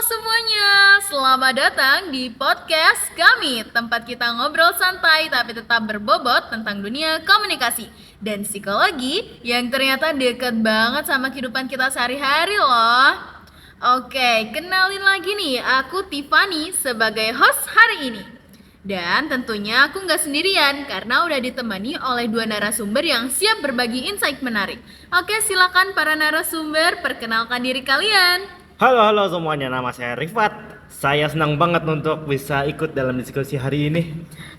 semuanya, selamat datang di podcast kami, tempat kita ngobrol santai tapi tetap berbobot tentang dunia komunikasi dan psikologi yang ternyata deket banget sama kehidupan kita sehari-hari loh. Oke, kenalin lagi nih, aku Tiffany sebagai host hari ini. Dan tentunya aku nggak sendirian karena udah ditemani oleh dua narasumber yang siap berbagi insight menarik. Oke, silakan para narasumber perkenalkan diri kalian. Halo semuanya, nama saya Rifat. Saya senang banget untuk bisa ikut dalam diskusi hari ini.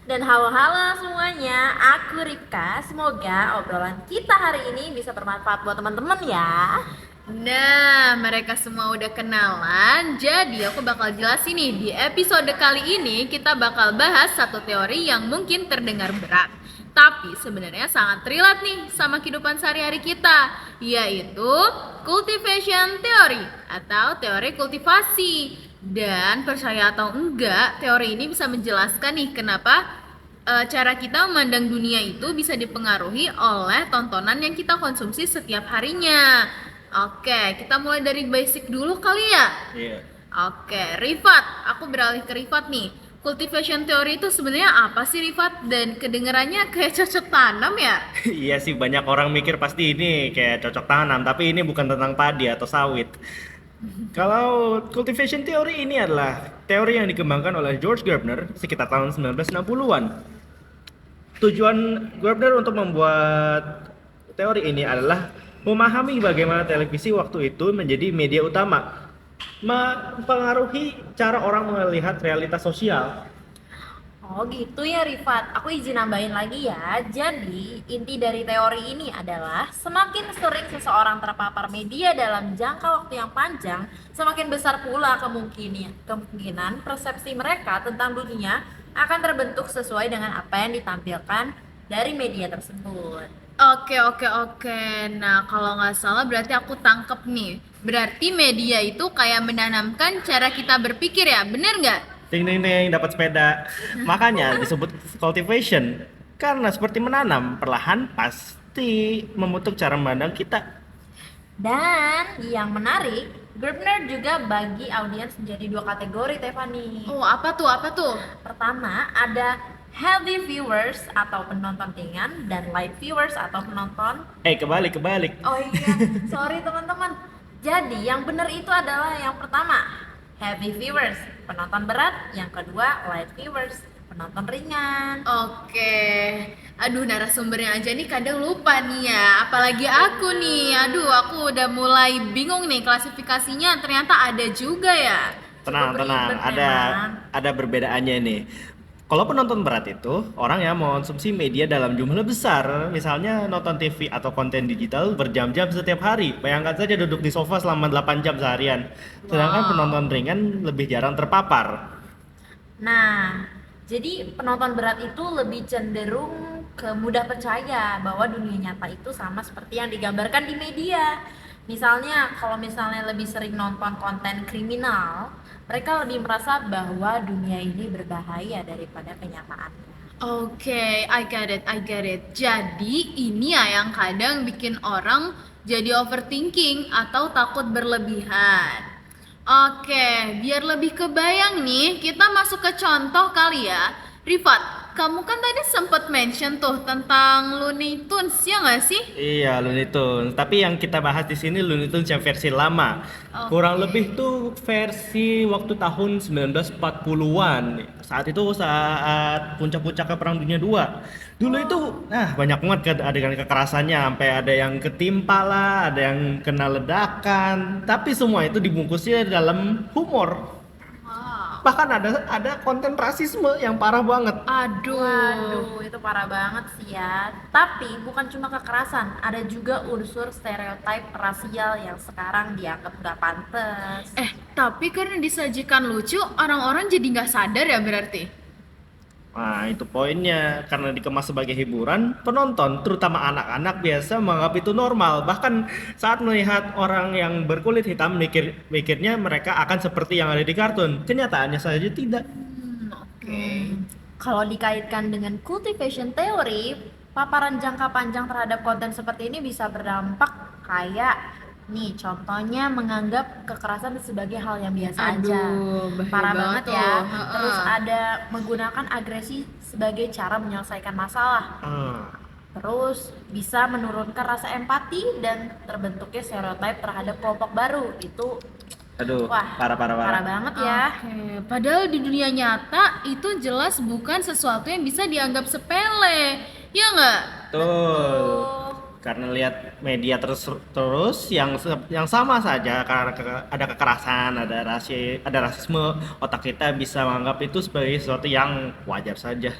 Dan halo semuanya, aku Ripka. Semoga obrolan kita hari ini bisa bermanfaat buat teman-teman ya. Nah, mereka semua udah kenalan, jadi aku bakal jelasin nih. Di episode kali ini kita bakal bahas satu teori yang mungkin terdengar berat, tapi sebenarnya sangat relate nih sama kehidupan sehari-hari kita, yaitu cultivation theory atau teori kultivasi. Dan percaya atau enggak, teori ini bisa menjelaskan nih kenapa cara kita memandang dunia itu bisa dipengaruhi oleh tontonan yang kita konsumsi setiap harinya. Oke, kita mulai dari basic dulu kali ya. Iya. Oke, Rifat, aku beralih ke Rifat nih. Cultivation theory itu sebenarnya apa sih, Rifat? Dan kedengarannya kayak cocok tanam ya? Iya sih, banyak orang mikir pasti ini kayak cocok tanam, tapi ini bukan tentang padi atau sawit. Kalau cultivation theory ini adalah teori yang dikembangkan oleh George Gardner sekitar tahun 1960-an. Tujuan Gardner untuk membuat teori ini adalah memahami bagaimana televisi waktu itu menjadi media utama, mempengaruhi cara orang melihat realitas sosial. Oh gitu ya Rifat, aku izin nambahin lagi ya. Jadi inti dari teori ini adalah semakin sering seseorang terpapar media dalam jangka waktu yang panjang, semakin besar pula kemungkinan persepsi mereka tentang dunia akan terbentuk sesuai dengan apa yang ditampilkan dari media tersebut. Oke. Nah, kalau nggak salah berarti aku tangkep nih. Berarti media itu kayak menanamkan cara kita berpikir ya, bener nggak? Ding dapat sepeda. Makanya disebut cultivation karena seperti menanam, perlahan pasti membentuk cara memandang kita. Dan yang menarik, Gardner juga bagi audiens menjadi dua kategori, Tiffany. Oh, apa tuh? Pertama, ada heavy viewers atau penonton ringan dan light viewers atau penonton. Kebalik. Oh iya, sorry teman-teman. Jadi yang benar itu adalah yang pertama, heavy viewers, penonton berat. Yang kedua, light viewers, penonton ringan. Oke. Aduh, narasumbernya aja nih kadang lupa nih ya. Apalagi aku nih. Aduh, aku udah mulai bingung nih klasifikasinya. Ternyata ada juga ya. Tenang, ribet ada perbedaannya nih. Kalau penonton berat itu orang yang mengonsumsi media dalam jumlah besar, misalnya nonton TV atau konten digital berjam-jam setiap hari. Bayangkan saja duduk di sofa selama 8 jam seharian. Sedangkan penonton ringan lebih jarang terpapar. Nah, jadi penonton berat itu lebih cenderung ke mudah percaya bahwa dunia nyata itu sama seperti yang digambarkan di media. Misalnya, kalau misalnya lebih sering nonton konten kriminal, mereka lebih merasa bahwa dunia ini berbahaya daripada kenyataannya. Oke, I get it. Jadi ini ya yang kadang bikin orang jadi overthinking atau takut berlebihan. Oke, biar lebih kebayang nih, kita masuk ke contoh kali ya. Rifat, kamu kan tadi sempet mention tuh tentang Looney Tunes, ya nggak sih? Iya, Looney Tunes. Tapi yang kita bahas di sini Looney Tunes yang versi lama. Oke. Kurang lebih tuh versi waktu tahun 1940-an. Saat puncak-puncaknya Perang Dunia II. Dulu itu banyak banget adegan kekerasannya, sampai ada yang ketimpa lah, ada yang kena ledakan. Tapi semua itu dibungkusnya dalam humor. Wow. Bahkan ada konten rasisme yang parah banget. Aduh. Waduh, itu parah banget sih ya. Tapi bukan cuma kekerasan, ada juga unsur stereotip rasial yang sekarang dianggap nggak pantas. Tapi karena disajikan lucu, orang-orang jadi nggak sadar ya berarti? Nah, itu poinnya. Karena dikemas sebagai hiburan, penonton, terutama anak-anak biasa menganggap itu normal. Bahkan saat melihat orang yang berkulit hitam, mikirnya mereka akan seperti yang ada di kartun. Kenyataannya saja tidak. Oke. Kalau dikaitkan dengan cultivation theory, paparan jangka panjang terhadap konten seperti ini bisa berdampak kayak Nih, contohnya menganggap kekerasan sebagai hal yang biasa aja. Bahaya Parah banget tuh. ya. Heeh. Terus ada menggunakan agresi sebagai cara menyelesaikan masalah. Hmm. Terus bisa menurunkan rasa empati dan terbentuknya stereotip terhadap kelompok baru. Itu Aduh, wah, parah. parah banget ya. Oke, padahal di dunia nyata itu jelas bukan sesuatu yang bisa dianggap sepele, ya nggak? Tuh. Karena lihat media terus yang sama saja karena ada kekerasan, ada rasisme, otak kita bisa menganggap itu sebagai sesuatu yang wajar saja.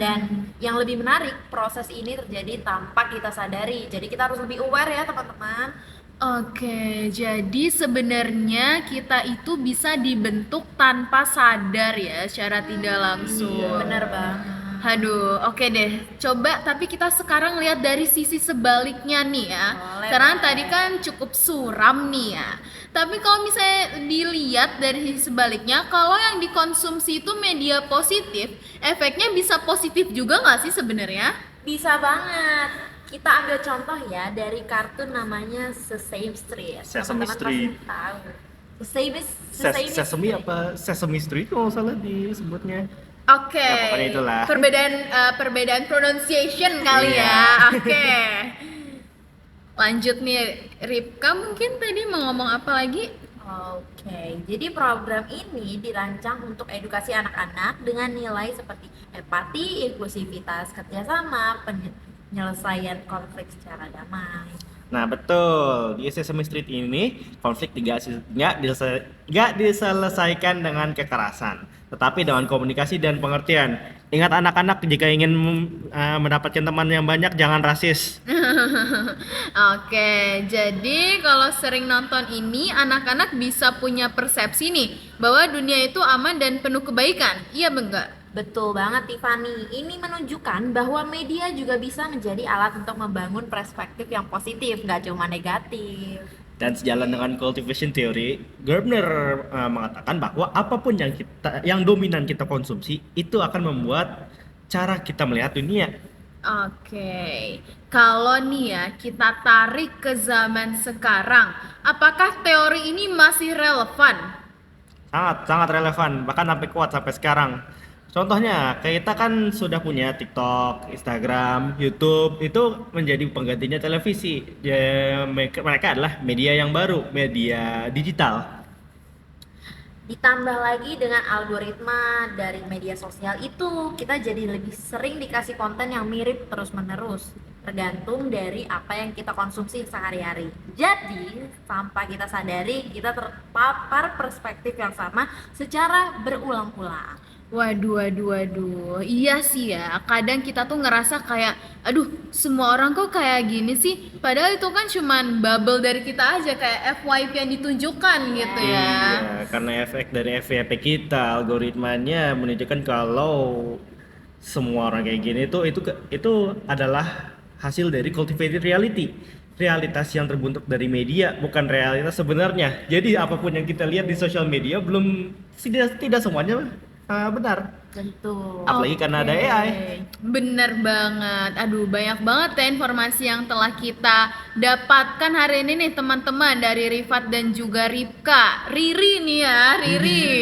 Dan yang lebih menarik, proses ini terjadi tanpa kita sadari. Jadi kita harus lebih aware ya teman-teman. Oke, jadi sebenarnya kita itu bisa dibentuk tanpa sadar ya, secara tidak langsung. Bener banget. Aduh, oke deh. Coba tapi kita sekarang lihat dari sisi sebaliknya nih ya. Boleh, Karena boleh. tadi kan cukup suram nih ya. Tapi kalau misalnya dilihat dari sisi sebaliknya, kalau yang dikonsumsi itu media positif, efeknya bisa positif juga nggak sih sebenarnya? Bisa banget. Kita ambil contoh ya dari kartun namanya Sesame Street. Sesame Teman-teman Street. pasti tahu. Sesame Sesame apa Sesame Street kalau nggak salah disebutnya. Oke. Ya, pokoknya itulah. Perbedaan pronunciation kali Iya. ya. Oke. Lanjut nih, Ripka mungkin tadi mau ngomong apa lagi? Oke, jadi program ini dirancang untuk edukasi anak-anak dengan nilai seperti empati, inklusivitas, kerjasama, penyelesaian konflik secara damai. Nah betul, di Sesame Street ini konflik nggak diselesaikan dengan kekerasan, tetapi dengan komunikasi dan pengertian. Ingat anak-anak, jika ingin mendapatkan teman yang banyak, jangan rasis. Oke, jadi kalau sering nonton ini, anak-anak bisa punya persepsi nih bahwa dunia itu aman dan penuh kebaikan. Iya enggak? Betul banget Tiffany, ini menunjukkan bahwa media juga bisa menjadi alat untuk membangun perspektif yang positif, nggak cuma negatif. Dan sejalan dengan cultivation theory, Gardner mengatakan bahwa apapun yang dominan kita konsumsi itu akan membuat cara kita melihat dunia. Oke, kalau nih ya kita tarik ke zaman sekarang, apakah teori ini masih relevan? Sangat relevan, bahkan sampai kuat sampai sekarang. Contohnya, kita kan sudah punya TikTok, Instagram, YouTube, itu menjadi penggantinya televisi. Ya, mereka adalah media yang baru, media digital. Ditambah lagi dengan algoritma dari media sosial itu, kita jadi lebih sering dikasih konten yang mirip terus-menerus, tergantung dari apa yang kita konsumsi sehari-hari. Jadi, tanpa kita sadari, kita terpapar perspektif yang sama secara berulang-ulang. Waduh, iya sih ya. Kadang kita tuh ngerasa kayak, aduh, semua orang kok kayak gini sih. Padahal itu kan cuman bubble dari kita aja, kayak FYP yang ditunjukkan gitu ya. Iya, karena efek dari FYP kita, algoritmanya menunjukkan kalau semua orang kayak gini itu adalah hasil dari cultivated reality. Realitas yang terbentuk dari media, bukan realitas sebenarnya. Jadi apapun yang kita lihat di sosial media tidak semuanya benar. Tentu. Apalagi karena ada AI. Bener banget. Aduh, banyak banget ya informasi yang telah kita dapatkan hari ini nih teman-teman, dari Rifat dan juga Ripka. Riri nih ya, Riri.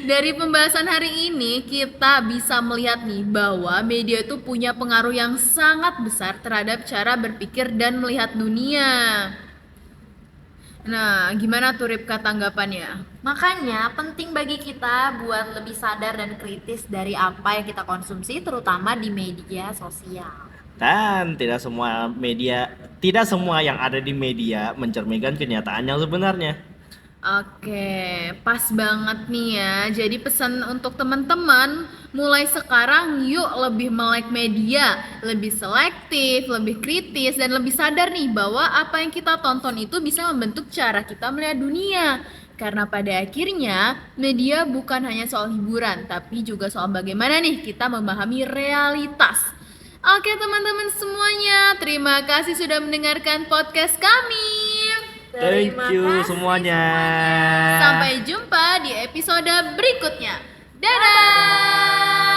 Dari pembahasan hari ini kita bisa melihat nih bahwa media itu punya pengaruh yang sangat besar terhadap cara berpikir dan melihat dunia. Nah, gimana tuh Ripka tanggapannya? Makanya penting bagi kita buat lebih sadar dan kritis dari apa yang kita konsumsi, terutama di media sosial. Dan tidak semua yang ada di media mencerminkan kenyataan yang sebenarnya. Oke, pas banget nih ya. Jadi pesan untuk teman-teman, mulai sekarang yuk lebih melek media, lebih selektif, lebih kritis, dan lebih sadar nih bahwa apa yang kita tonton itu bisa membentuk cara kita melihat dunia. Karena pada akhirnya media bukan hanya soal hiburan, tapi juga soal bagaimana nih kita memahami realitas. Oke teman-teman semuanya, terima kasih sudah mendengarkan podcast kami. Thank Terima you kasih semuanya. Sampai jumpa di episode berikutnya. Dadah!